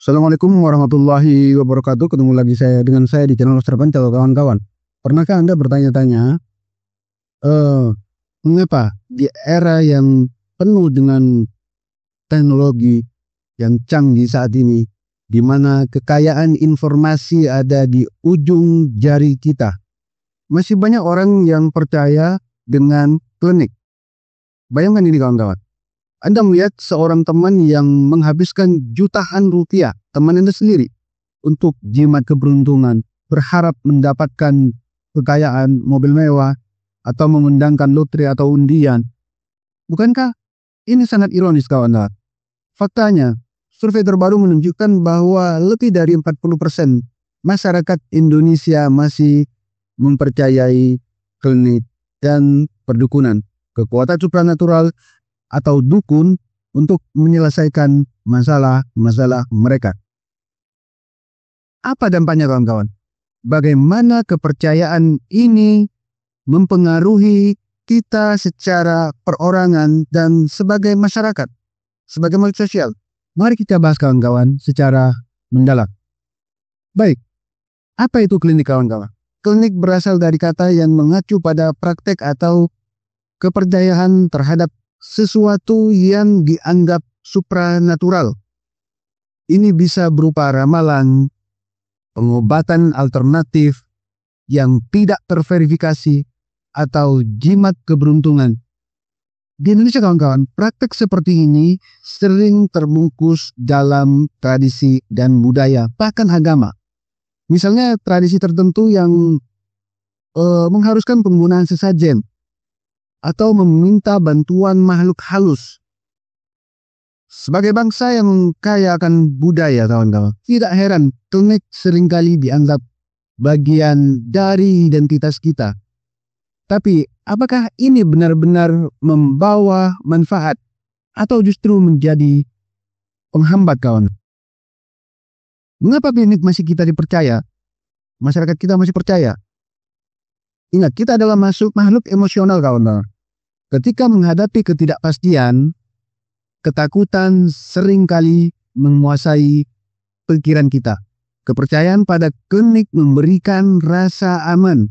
Assalamualaikum warahmatullahi wabarakatuh. Ketemu lagi dengan saya di channel Mas Terpencil, kawan-kawan. Pernahkah Anda bertanya-tanya, eh, mengapa di era yang penuh dengan teknologi yang canggih saat ini, di mana kekayaan informasi ada di ujung jari kita, masih banyak orang yang percaya dengan klinik? Bayangkan ini, kawan-kawan. Anda melihat seorang teman yang menghabiskan jutaan rupiah, teman Anda sendiri, untuk jimat keberuntungan, berharap mendapatkan kekayaan, mobil mewah, atau mengundangkan lotre atau undian. Bukankah ini sangat ironis, kawan-kawan? Faktanya, survei terbaru menunjukkan bahwa lebih dari 40% masyarakat Indonesia masih mempercayai klinik dan perdukunan, kekuatan supranatural, atau dukun untuk menyelesaikan masalah-masalah mereka. Apa dampaknya, kawan-kawan? Bagaimana kepercayaan ini mempengaruhi kita secara perorangan dan sebagai masyarakat, sebagai makhluk sosial? Mari kita bahas, kawan-kawan, secara mendalam. Baik, apa itu klinik, kawan-kawan? Klinik berasal dari kata yang mengacu pada praktek atau kepercayaan terhadap sesuatu yang dianggap supranatural. Ini bisa berupa ramalan, pengobatan alternatif yang tidak terverifikasi, atau jimat keberuntungan. Di Indonesia, kawan-kawan, praktek seperti ini sering terbungkus dalam tradisi dan budaya, bahkan agama. Misalnya tradisi tertentu yang mengharuskan penggunaan sesajen atau meminta bantuan makhluk halus. Sebagai bangsa yang kaya akan budaya, kawan-kawan, tidak heran klinik seringkali dianggap bagian dari identitas kita. Tapi apakah ini benar-benar membawa manfaat atau justru menjadi penghambat, kawan? Mengapa klinik masih kita dipercaya? Masyarakat kita masih percaya. Ingat, kita adalah makhluk emosional, kawan-kawan. Ketika menghadapi ketidakpastian, ketakutan seringkali menguasai pikiran kita. Kepercayaan pada klinik memberikan rasa aman,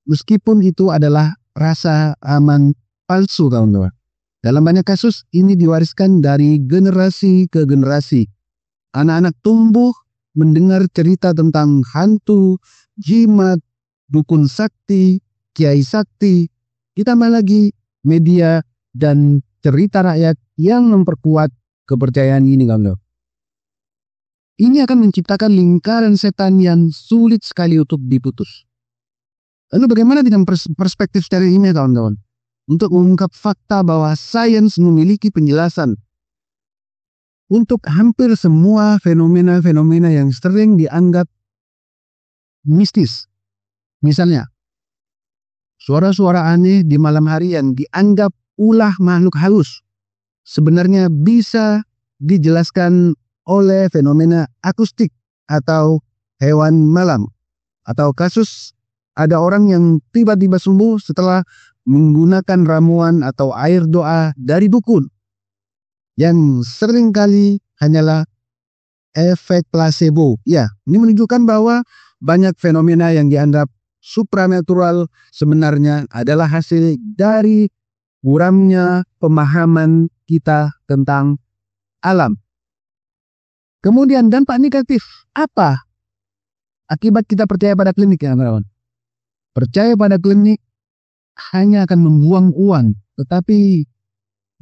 meskipun itu adalah rasa aman palsu, kawan-kawan. Dalam banyak kasus, ini diwariskan dari generasi ke generasi. Anak-anak tumbuh mendengar cerita tentang hantu, jimat, dukun sakti, kiai sakti, ditambah lagi media dan cerita rakyat yang memperkuat kepercayaan ini, kawan-kawan. Ini akan menciptakan lingkaran setan yang sulit sekali untuk diputus. Lalu bagaimana dengan perspektif dari ini, kawan-kawan? Untuk mengungkap fakta bahwa sains memiliki penjelasan untuk hampir semua fenomena-fenomena yang sering dianggap mistis. Misalnya, suara-suara aneh di malam hari yang dianggap ulah makhluk halus sebenarnya bisa dijelaskan oleh fenomena akustik atau hewan malam. Atau kasus ada orang yang tiba-tiba sembuh setelah menggunakan ramuan atau air doa dari dukun, yang seringkali hanyalah efek placebo. Ya, ini menunjukkan bahwa banyak fenomena yang dianggap supranatural sebenarnya adalah hasil dari kurangnya pemahaman kita tentang alam. Kemudian dampak negatif apa akibat kita percaya pada klinik, ya, kawan? Percaya pada klinik hanya akan membuang uang, tetapi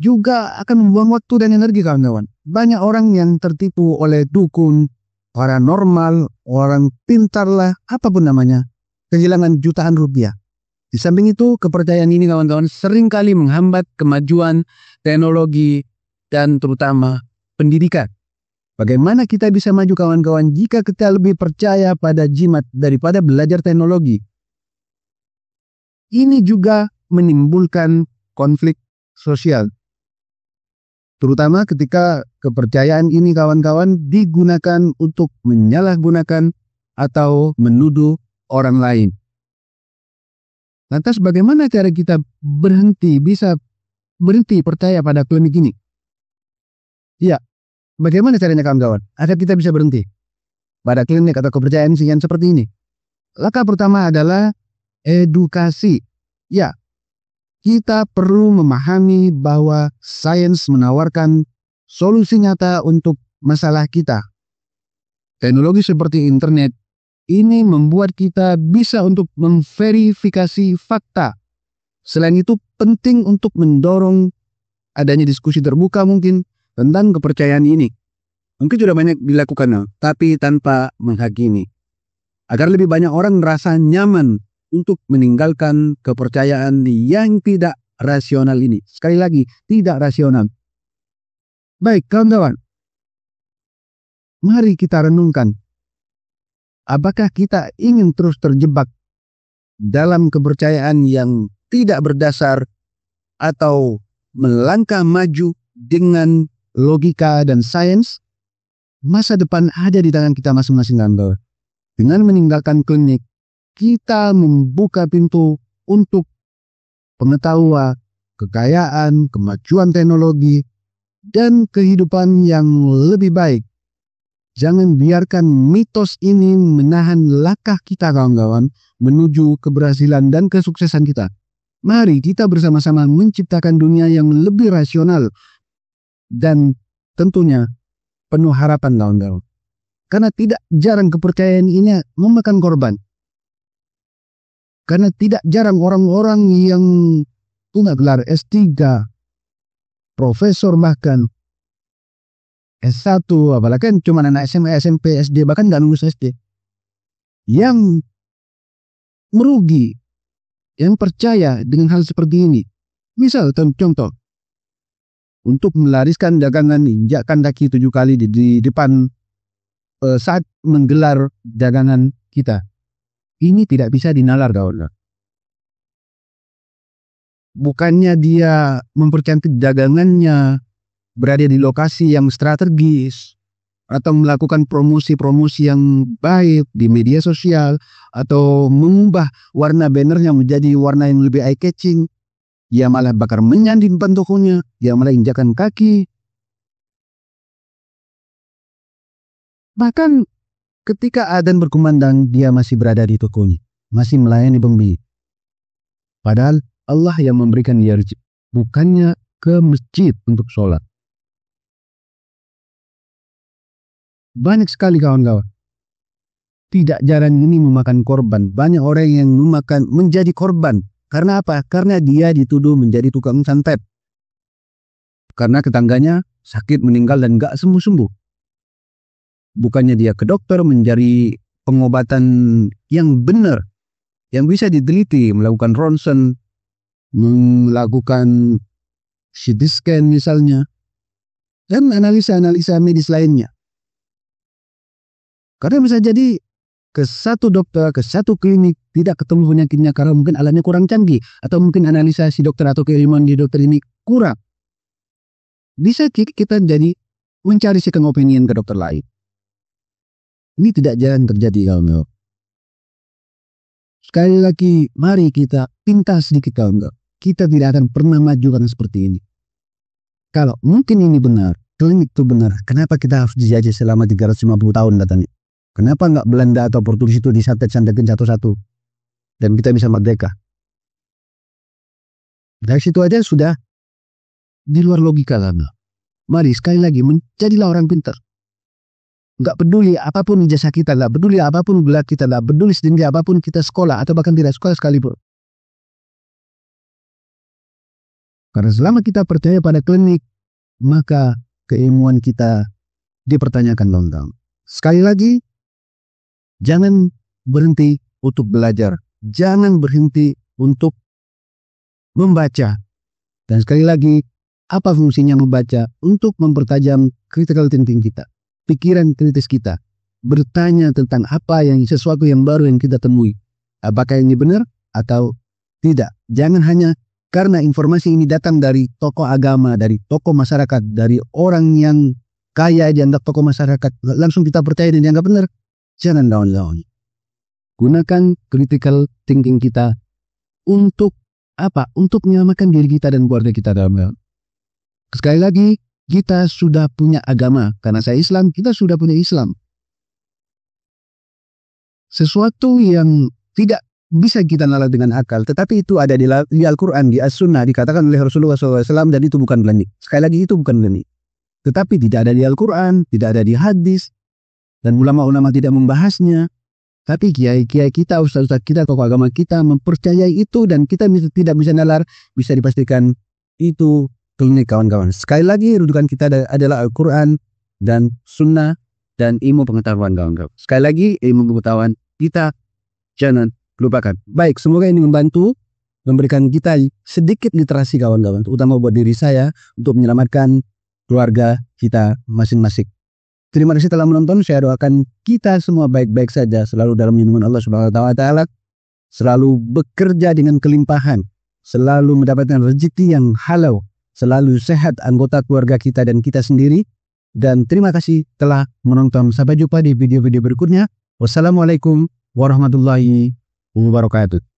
juga akan membuang waktu dan energi, kawan-kawan. Banyak orang yang tertipu oleh dukun, paranormal, orang pintar lah, apapun namanya, kehilangan jutaan rupiah. Di samping itu, kepercayaan ini, kawan-kawan, seringkali menghambat kemajuan teknologi dan terutama pendidikan. Bagaimana kita bisa maju, kawan-kawan, jika kita lebih percaya pada jimat daripada belajar teknologi? Ini juga menimbulkan konflik sosial, terutama ketika kepercayaan ini, kawan-kawan, digunakan untuk menyalahgunakan atau menuduh orang lain. Lantas bagaimana cara kita bisa berhenti percaya pada klinik ini? Ya, Bagaimana caranya kawan-kawan agar kita bisa berhenti pada klinik atau kepercayaan yang seperti ini? Langkah pertama adalah edukasi. Ya, kita perlu memahami bahwa sains menawarkan solusi nyata untuk masalah kita. Teknologi seperti internet ini membuat kita bisa untuk memverifikasi fakta. Selain itu, penting untuk mendorong adanya diskusi terbuka mungkin tentang kepercayaan ini. Mungkin sudah banyak dilakukan, tapi tanpa menghakimi. Agar lebih banyak orang merasa nyaman untuk meninggalkan kepercayaan yang tidak rasional ini. Sekali lagi, tidak rasional. Baik, kawan-kawan. Mari kita renungkan. Apakah kita ingin terus terjebak dalam kepercayaan yang tidak berdasar atau melangkah maju dengan logika dan sains? Masa depan ada di tangan kita masing-masing, kawan-kawan. Dengan meninggalkan klinik, kita membuka pintu untuk pengetahuan, kekayaan, kemajuan teknologi, dan kehidupan yang lebih baik. Jangan biarkan mitos ini menahan langkah kita, kawan-kawan, menuju keberhasilan dan kesuksesan kita. Mari kita bersama-sama menciptakan dunia yang lebih rasional dan tentunya penuh harapan, kawan-kawan. Karena tidak jarang kepercayaan ini memakan korban. Karena tidak jarang orang-orang yang punya gelar S3, profesor bahkan S1, apalagi kan cuma anak SMA, SMP, SD, bahkan nggak lulus SD, yang merugi, yang percaya dengan hal seperti ini. Misal contoh, untuk melariskan dagangan, injakkan kaki 7 kali di depan saat menggelar dagangan kita. Ini tidak bisa dinalar, kawan. Bukannya dia mempercantik dagangannya, berada di lokasi yang strategis, atau melakukan promosi-promosi yang baik di media sosial, atau mengubah warna bannernya menjadi warna yang lebih eye-catching. Dia malah bakar menyan di depan tokonya, dia malah injakan kaki. Bahkan ketika adzan berkumandang, dia masih berada di tokonya, masih melayani pembeli. Padahal Allah yang memberikan dia rezeki, bukannya ke masjid untuk sholat. Banyak sekali, kawan-kawan. Tidak jarang ini memakan korban. Banyak orang yang menjadi korban. Karena apa? Karena dia dituduh menjadi tukang santet. Karena tetangganya sakit, meninggal, dan gak sembuh-sembuh. Bukannya dia ke dokter mencari pengobatan yang benar, yang bisa diteliti, melakukan ronsen, melakukan CT scan misalnya, dan analisa-analisa medis lainnya. Karena bisa jadi ke satu dokter, ke satu klinik tidak ketemu penyakitnya karena mungkin alatnya kurang canggih, atau mungkin analisa si dokter atau keilmuan di dokter ini kurang. Bisa kita jadi mencari second opinion ke dokter lain. Ini tidak jarang terjadi, kawan-kawan. Sekali lagi, mari kita pintas sedikit, kawan-kawan. Kita tidak akan pernah maju karena seperti ini. Kalau mungkin ini benar, klinik itu benar, kenapa kita harus dijajah selama 350 tahun datangnya? Kenapa nggak Belanda atau Portugis itu disantet-santetin satu-satu dan kita bisa merdeka? Dari situ aja sudah di luar logika, kan? Mari sekali lagi menjadilah orang pintar. Nggak peduli apapun ijazah kita, nggak peduli apapun gelar kita, nggak peduli setinggi apapun kita sekolah atau bahkan tidak sekolah sekalipun. Karena selama kita percaya pada klinik, maka keilmuan kita dipertanyakan, kawan-kawan. Sekali lagi, jangan berhenti untuk belajar. Jangan berhenti untuk membaca. Dan sekali lagi, apa fungsinya membaca? Untuk mempertajam critical thinking kita, pikiran kritis kita. Bertanya tentang apa yang sesuatu yang baru yang kita temui. Apakah ini benar atau tidak. Jangan hanya karena informasi ini datang dari tokoh agama, dari tokoh masyarakat, dari orang yang kaya dianggap tokoh masyarakat, langsung kita percaya dan dianggap benar. Jangan, kawan-kawan. Gunakan critical thinking kita untuk apa? Untuk menyelamatkan diri kita dan keluarga kita, kawan-kawan. Sekali lagi, kita sudah punya agama. Karena saya Islam, kita sudah punya Islam. Sesuatu yang tidak bisa kita nalar dengan akal, tetapi itu ada di Al-Quran, di As-Sunnah, dikatakan oleh Rasulullah SAW, dan itu bukan geleni. Sekali lagi, itu bukan geleni. Tetapi tidak ada di Al-Quran, tidak ada di hadis, dan ulama-ulama tidak membahasnya. Tapi kiai-kiai kita, ustaz-ustaz kita, tokoh agama kita mempercayai itu, dan kita tidak bisa nalar, bisa dipastikan itu geleni, kawan-kawan. Sekali lagi, rujukan kita adalah Al-Quran dan Sunnah dan ilmu pengetahuan, kawan-kawan. Sekali lagi, ilmu pengetahuan kita jangan lupakan. Baik, semoga ini membantu memberikan kita sedikit literasi, kawan-kawan, terutama buat diri saya untuk menyelamatkan keluarga kita masing-masing. Terima kasih telah menonton. Saya doakan kita semua baik-baik saja, selalu dalam lindungan Allah Subhanahu wa taala, selalu bekerja dengan kelimpahan, selalu mendapatkan rezeki yang halal, selalu sehat anggota keluarga kita dan kita sendiri. Dan terima kasih telah menonton. Sampai jumpa di video-video berikutnya. Wassalamualaikum warahmatullahi wabarakatuh.